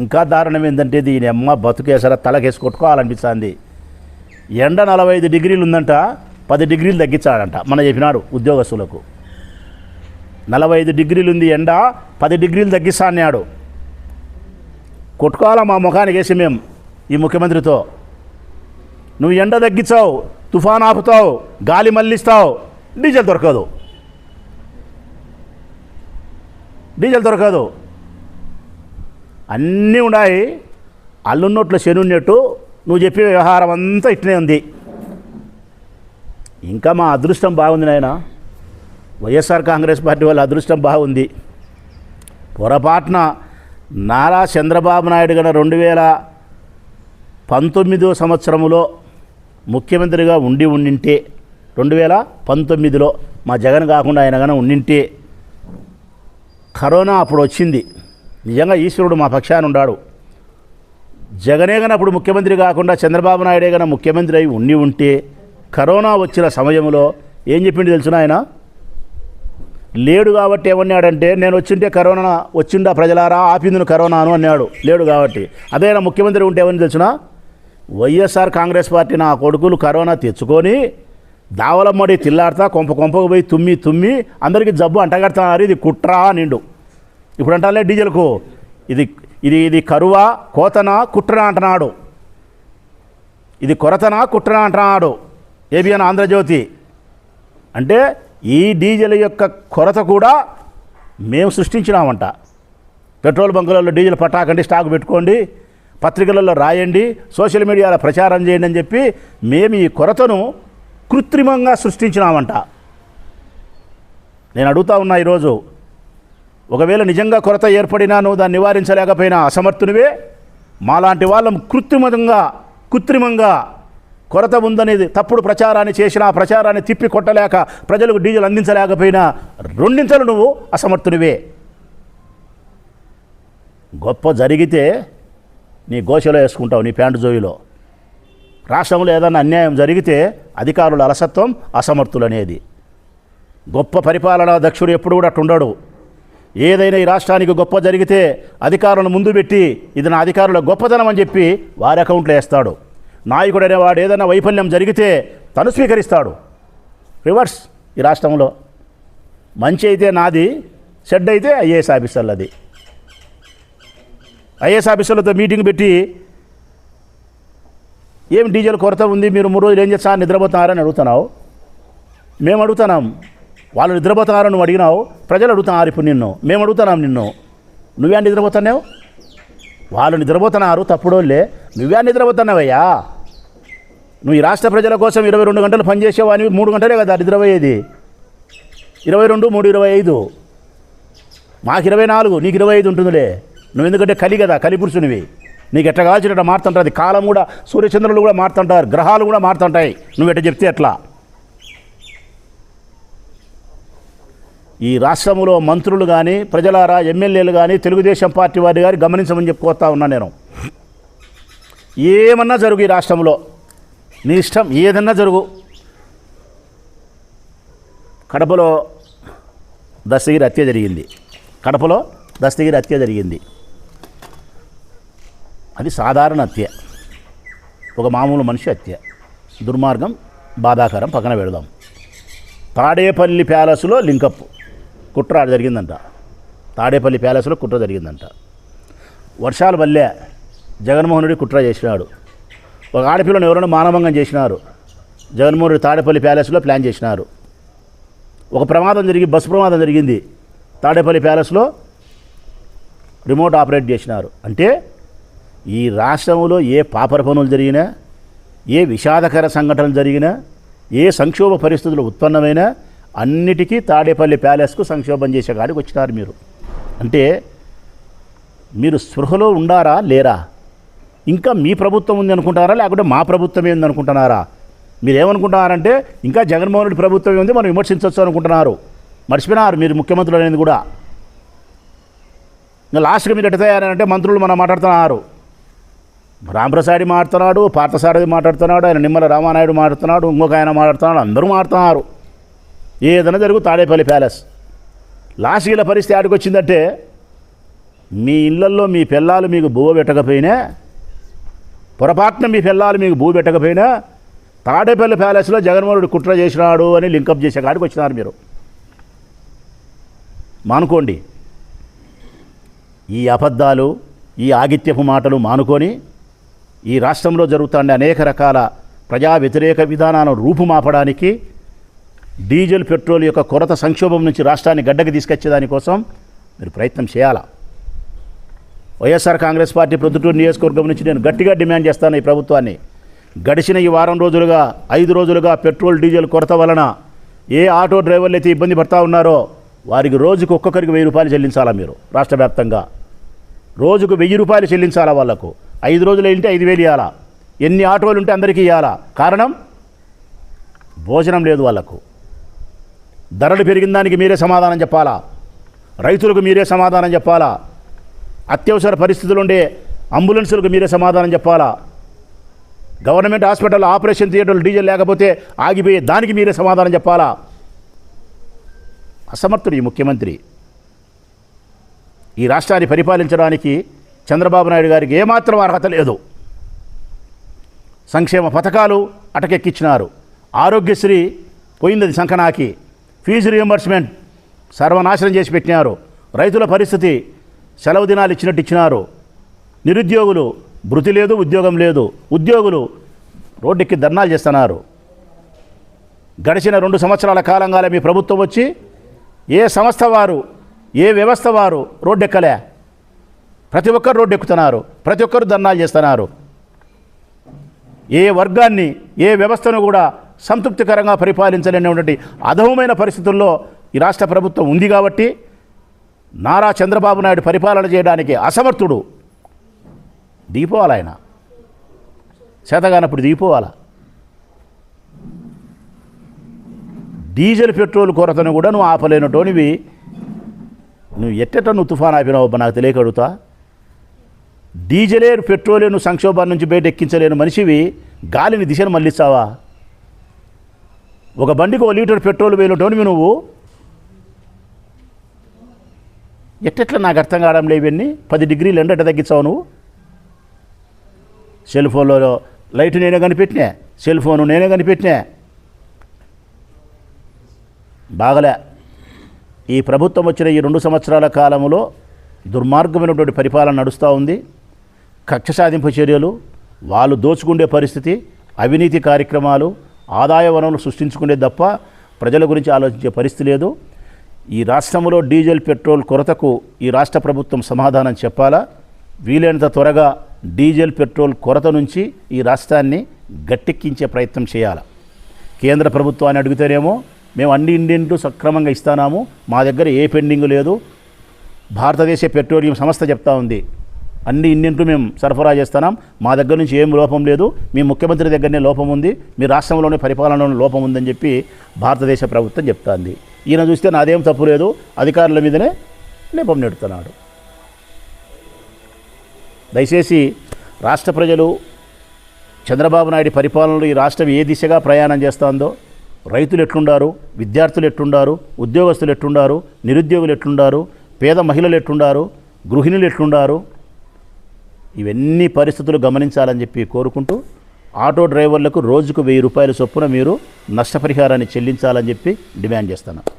ఇంకా దారుణం ఏంటంటే దీని అమ్మ బతుకేసరా తలకేసి కొట్టుకోవాలనిపిస్తుంది. ఎండ 45 డిగ్రీలు ఉందంట, 10 డిగ్రీలు తగ్గించాడంట మన చెప్పినాడు ఉద్యోగస్తులకు. 45 డిగ్రీలు ఉంది ఎండ, 10 డిగ్రీలు తగ్గిస్తా అన్నాడు. కొట్టుకోవాలా మా ముఖానికి వేసి మేము ఈ ముఖ్యమంత్రితో. నువ్వు ఎండ తగ్గించావు, తుఫాన్ ఆపుతావు, గాలి మళ్ళిస్తావు, డీజిల్ దొరకదు. అన్నీ ఉన్నాయి. అల్లున్నోట్లో శనున్నట్టు నువ్వు చెప్పే వ్యవహారం అంతా ఇట్లనే ఉంది. ఇంకా మా అదృష్టం బాగుంది నాయన, వైఎస్ఆర్ కాంగ్రెస్ పార్టీ వాళ్ళ అదృష్టం బాగుంది. పొరపాటున నారా చంద్రబాబు నాయుడు గన 2019 సంవత్సరంలో ముఖ్యమంత్రిగా ఉండింటే 2019లో మా జగన్ కాకుండా ఆయన గన ఉండింటే కరోనా అప్పుడు వచ్చింది. నిజంగా ఈశ్వరుడు మా పక్షాన ఉన్నాడు. జగనే గన అప్పుడు ముఖ్యమంత్రి కాకుండా చంద్రబాబు నాయుడే గన ముఖ్యమంత్రి అయి ఉంటే కరోనా వచ్చిన సమయంలో ఏం చెప్పిండు తెలుసునా ఆయన? లేడు కాబట్టి ఏమన్నాడంటే, నేను వచ్చింటే కరోనా వచ్చిండా ప్రజలారా, ఆపిందును కరోనాను అన్నాడు. లేడు కాబట్టి. అదే ముఖ్యమంత్రి ఉంటే ఏమని తెలుసునా? వైఎస్ఆర్ కాంగ్రెస్ పార్టీ నా కొడుకులు కరోనా తెచ్చుకొని దావలమ్మడి తిల్లాడుతా కొంపకు పోయి తుమ్మి అందరికీ జబ్బు అంటగడుతున్నారు. ఇది కుట్రా నిండు. ఇప్పుడు అంటాలే డీజిల్కు ఇది ఇది ఇది కరువా, కోతనా, కుట్రనా అంటున్నాడు. ఇది కొరతనా, కుట్రనా అంటున్నాడు ఏబిఎన్ ఆంధ్రజ్యోతి. అంటే ఈ డీజిల్ యొక్క కొరత కూడా మేము సృష్టించినామంట. పెట్రోల్ బంకులలో డీజిల్ పట్టాకండి, స్టాక్ పెట్టుకోండి, పత్రికలలో రాయండి, సోషల్ మీడియాలో ప్రచారం చేయండి అని చెప్పి మేము ఈ కొరతను కృత్రిమంగా సృష్టించినామంట. నేను అడుగుతా ఉన్నా ఈరోజు, ఒకవేళ నిజంగా కొరత ఏర్పడినా నువ్వు దాన్ని నివారించలేకపోయినా అసమర్థునివే. మాలాంటి వాళ్ళం కృత్రిమంగా కొరత ఉందనేది తప్పుడు ప్రచారాన్ని చేసినా, ప్రచారాన్ని తిప్పి కొట్టలేక ప్రజలకు డీజిల్ అందించలేకపోయినా రెండింతలు నువ్వు అసమర్థునివే. గొప్ప జరిగితే నీ గోషలో వేసుకుంటావు, నీ ప్యాంటు జోయిలో. రాష్ట్రంలో ఏదైనా అన్యాయం జరిగితే అధికారుల అలసత్వం, అసమర్థులు అనేది. గొప్ప పరిపాలనా దక్షుడు ఎప్పుడు కూడా అట్టుండడు. ఏదైనా ఈ రాష్ట్రానికి గొప్ప జరిగితే అధికారులను ముందు పెట్టి ఇది నా అధికారుల గొప్పతనం అని చెప్పి వారి అకౌంట్లో వేస్తాడు. నాయకుడు అనేవాడు ఏదైనా వైఫల్యం జరిగితే తను స్వీకరిస్తాడు. రివర్స్ ఈ రాష్ట్రంలో. మంచి అయితే నాది, చెడ్డ అయితే ఐఏఎస్ ఆఫీసర్లది. ఐఏఎస్ ఆఫీసర్లతో మీటింగ్ పెట్టి ఏం డీజిల్ కొరత ఉంది, మీరు 3 రోజులు ఏం చేస్తారని నిద్రపోతున్నారని అడుగుతున్నావు. మేము అడుగుతున్నాం. వాళ్ళు నిద్రపోతున్నారని నువ్వు అడిగినావు. ప్రజలు అడుగుతున్నారు ఇప్పుడు నిన్ను. మేము అడుగుతున్నాం నిన్ను, నువ్వే నిద్రపోతున్నావు? వాళ్ళు నిద్రపోతున్నారు తప్పుడోళ్ళే, నువ్వే నిద్రపోతున్నావయ్యా. నువ్వు ఈ రాష్ట్ర ప్రజల కోసం 22 గంటలు పనిచేసేవాని 3 గంటలే కదా నిద్రపోయేది. 22, 3, 25. మాకు 24, నీకు 25 ఉంటుందిలే. నువ్వు ఎందుకంటే కలి కదా, కలి పురుషునివి. నీకు ఎట్లా కాల్చినట్టు మారుతుంటుంది. కాలం కూడా, సూర్యచంద్రులు కూడా మారుతుంటారు, గ్రహాలు కూడా మారుతుంటాయి. నువ్వు ఎట్లా చెప్తే ఎట్లా? ఈ రాష్ట్రంలో మంత్రులు కానీ, ప్రజలారా, ఎమ్మెల్యేలు కానీ, తెలుగుదేశం పార్టీ వారి కానీ గమనించమని చెప్పుకోతా ఉన్నా నేను. ఏమన్నా జరుగు ఈ రాష్ట్రంలో, నీ ఇష్టం, ఏదన్నా జరుగు. కడపలో దస్తగిరి హత్య జరిగింది. అది సాధారణ హత్య, ఒక మామూలు మనిషి హత్య. దుర్మార్గం, బాధాకరం, పక్కన పెడదాం. తాడేపల్లి ప్యాలెస్లో లింకప్ కుట్ర జరిగిందంట. తాడేపల్లి ప్యాలెస్లో కుట్ర జరిగిందంట. వర్షాలు వల్లే జగన్మోహన్ రెడ్డి కుట్ర చేసినాడు. ఒక ఆడపిల్లను ఎవరైనా మానభంగం చేసినారు. జగన్మోహన్ రెడ్డి తాడేపల్లి ప్యాలెస్లో ప్లాన్ చేసినారు. ఒక బస్సు ప్రమాదం జరిగింది. తాడేపల్లి ప్యాలెస్లో రిమోట్ ఆపరేట్ చేసినారు. అంటే ఈ రాష్ట్రంలో ఏ పాపర పనులు జరిగినా, ఏ విషాదకర సంఘటనలు జరిగినా, ఏ సంక్షోభ పరిస్థితులు ఉత్పన్నమైనా అన్నిటికీ తాడేపల్లి ప్యాలెస్కు సంక్షోభం చేసే కాడికి వచ్చినారు మీరు. అంటే మీరు స్పృహలో ఉండారా లేరా? ఇంకా మీ ప్రభుత్వం ఉంది అనుకుంటారా, లేకుంటే మా ప్రభుత్వమే ఉంది అనుకుంటున్నారా? మీరేమనుకుంటున్నారంటే ఇంకా జగన్మోహన్ రెడ్డి ప్రభుత్వం ఉంది, మనం విమర్శించవచ్చు అనుకుంటున్నారు. మర్చిపోయినారు మీరు ముఖ్యమంత్రులు అనేది కూడా. ఇంకా లాస్ట్గా మీరు ఎట్ట తయారంటే మంత్రులు మనం మాట్లాడుతున్నారు. రాంప్రసాద్ మాట్లాడుతున్నాడు, పార్థసారథి మాట్లాడుతున్నాడు, ఆయన నిమ్మల రామానాయుడు మాట్లాడుతున్నాడు, ఇంకొక ఆయన మాట్లాడుతున్నాడు, అందరూ మాట్లాడుతున్నారు. ఏదైనా జరుగు తాడేపల్లి ప్యాలెస్. లాస్ట్ ఇలా పరిస్థితి ఆడికి వచ్చిందంటే మీ ఇళ్లల్లో మీ పిల్లలు మీకు బువ్వ పెట్టకపోయినా, పొరపాటున మీ పిల్లలు మీకు బువ్వ పెట్టకపోయినా, తాడేపల్లి ప్యాలెస్లో జగన్మోహన్ రెడ్డి కుట్ర చేసినాడు అని లింకప్ చేసే కాడికి వచ్చినారు మీరు. మానుకోండి ఈ అబద్ధాలు, ఈ ఆగిత్యపు మాటలు మానుకొని ఈ రాష్ట్రంలో జరుగుతున్న అనేక రకాల ప్రజా వ్యతిరేక విధానాలను రూపుమాపడానికి, డీజిల్ పెట్రోల్ యొక్క కొరత సంక్షోభం నుంచి రాష్ట్రాన్ని గడ్డకి తీసుకొచ్చేదానికోసం మీరు ప్రయత్నం చేయాలా. వైఎస్ఆర్ కాంగ్రెస్ పార్టీ ప్రొద్దుటూరు నియోజకవర్గం నుంచి నేను గట్టిగా డిమాండ్ చేస్తాను ఈ ప్రభుత్వాన్ని. గడిచిన ఈ వారం రోజులుగా 5 రోజులుగా పెట్రోల్ డీజిల్ కొరత వలన ఏ ఆటో డ్రైవర్లు అయితే ఇబ్బంది పడతా ఉన్నారో వారికి రోజుకు ఒక్కొక్కరికి 1000 రూపాయలు చెల్లించాలా. మీరు రాష్ట్ర వ్యాప్తంగా రోజుకు 1000 రూపాయలు చెల్లించాలా. వాళ్ళకు 5 రోజులు ఏంటి 5000 ఇవ్వాలా. ఎన్ని ఆటోలు ఉంటే అందరికీ ఇవ్వాలా. కారణం భోజనం లేదు వాళ్ళకు. ధరలు పెరిగిన దానికి మీరే సమాధానం చెప్పాలా. రైతులకు మీరే సమాధానం చెప్పాలా. అత్యవసర పరిస్థితులు ఉండే అంబులెన్సులకు మీరే సమాధానం చెప్పాలా. గవర్నమెంట్ హాస్పిటల్ ఆపరేషన్ థియేటర్లు డీజిల్ లేకపోతే ఆగిపోయే దానికి మీరే సమాధానం చెప్పాలా. అసమర్థుడు ఈ ముఖ్యమంత్రి. ఈ రాష్ట్రాన్ని పరిపాలించడానికి చంద్రబాబు నాయుడు గారికి ఏమాత్రం అర్హత లేదు. సంక్షేమ పథకాలు అటకెక్కించినారు. ఆరోగ్యశ్రీ పోయింది సంకనాకి. ఫీజు రియంబర్స్మెంట్ సర్వనాశనం చేసి పెట్టినారు. రైతుల పరిస్థితి సెలవు దినాలు ఇచ్చినట్టు ఇచ్చినారు. నిరుద్యోగులు భృతి లేదు, ఉద్యోగం లేదు. ఉద్యోగులు రోడ్డెక్కి ధర్నాలు చేస్తున్నారు. గడిచిన 2 సంవత్సరాల కాలంగా మీ ప్రభుత్వం వచ్చి ఏ సంస్థ వారు, ఏ వ్యవస్థ వారు రోడ్డెక్కలే. ప్రతి ఒక్కరు రోడ్డెక్కుతున్నారు, ప్రతి ఒక్కరు ధర్నాలు చేస్తున్నారు. ఏ వర్గాన్ని, ఏ వ్యవస్థను కూడా సంతృప్తికరంగా పరిపాలించలేనటువంటి అధమమైన పరిస్థితుల్లో ఈ రాష్ట్ర ప్రభుత్వం ఉంది. కాబట్టి నారా చంద్రబాబు నాయుడు పరిపాలన చేయడానికి అసమర్థుడు. దిగిపోవాలి ఆయన. చేతగానప్పుడు దిగిపోవాలా. డీజిల్ పెట్రోల్ కొరతను కూడా నువ్వు ఆపలేనటోనివి. నువ్వు ఎట్టెట నువ్వు తుఫాన్ ఆపినావు నాకు తెలియక అడుగుతా. డీజిలే పెట్రోలే నువ్వు సంక్షోభాన్ని నుంచి బయట ఎక్కించలేని మనిషివి గాలిని దిశను మళ్ళిస్తావా? ఒక బండికి 1 లీటర్ పెట్రోల్ వేయనటోనివి నువ్వు. ఎట్టెట్లా నాకు అర్థం కావడం లేవు. ఇవన్నీ 10 డిగ్రీలు ఎండ ఎట్ట తగ్గించావు నువ్వు? సెల్ ఫోన్లో లైట్ నేనే కనిపెట్టినా, సెల్ ఫోను నేనే కనిపెట్టినా. బాగలే. ఈ ప్రభుత్వం వచ్చిన ఈ 2 సంవత్సరాల కాలంలో దుర్మార్గమైనటువంటి పరిపాలన నడుస్తూ ఉంది. కక్ష సాధింపు చర్యలు, వాళ్ళు దోచుకుండే పరిస్థితి, అవినీతి కార్యక్రమాలు, ఆదాయ వనరులు సృష్టించుకునే తప్ప ప్రజల గురించి ఆలోచించే పరిస్థితి లేదు. ఈ రాష్ట్రంలో డీజిల్ పెట్రోల్ కొరతకు ఈ రాష్ట్ర ప్రభుత్వం సమాధానం చెప్పాలా. వీలైనంత త్వరగా డీజిల్ పెట్రోల్ కొరత నుంచి ఈ రాష్ట్రాన్ని గట్టెక్కించే ప్రయత్నం చేయాలి. కేంద్ర ప్రభుత్వాన్ని అడిగితేనేమో మేము అన్ని ఇండియన్లు సక్రమంగా ఇస్తున్నాము, మా దగ్గర ఏ పెండింగ్ లేదు. భారతదేశ పెట్రోలియం సంస్థ చెప్తా ఉంది అన్ని ఇండియన్లు మేము సరఫరా చేస్తున్నాం, మా దగ్గర నుంచి ఏం లోపం లేదు, మీ ముఖ్యమంత్రి దగ్గరనే లోపం ఉంది, మీ రాష్ట్రంలోనే పరిపాలనలోనే లోపం ఉందని చెప్పి భారతదేశ ప్రభుత్వం చెప్తాంది. ఈయన చూస్తే నాదేం తప్పు లేదు, అధికారుల మీదనే నేపం నెడుతున్నాడు. దయచేసి రాష్ట్ర ప్రజలు చంద్రబాబు నాయుడు పరిపాలనలో ఈ రాష్ట్రం ఏ దిశగా ప్రయాణం చేస్తుందో, రైతులు ఎట్లుండారు, విద్యార్థులు ఎట్లుండారు, ఉద్యోగస్తులు ఎట్లుండారు, నిరుద్యోగులు ఎట్లుండారు, పేద మహిళలు ఎట్లుండారు, గృహిణులు ఎట్లుండారు, ఇవన్నీ పరిస్థితులు గమనించాలని చెప్పి కోరుకుంటూ ఆటో డ్రైవర్లకు రోజుకు 1000 రూపాయల చొప్పున మీరు నష్టపరిహారాన్ని చెల్లించాలని చెప్పి డిమాండ్ చేస్తున్నాను.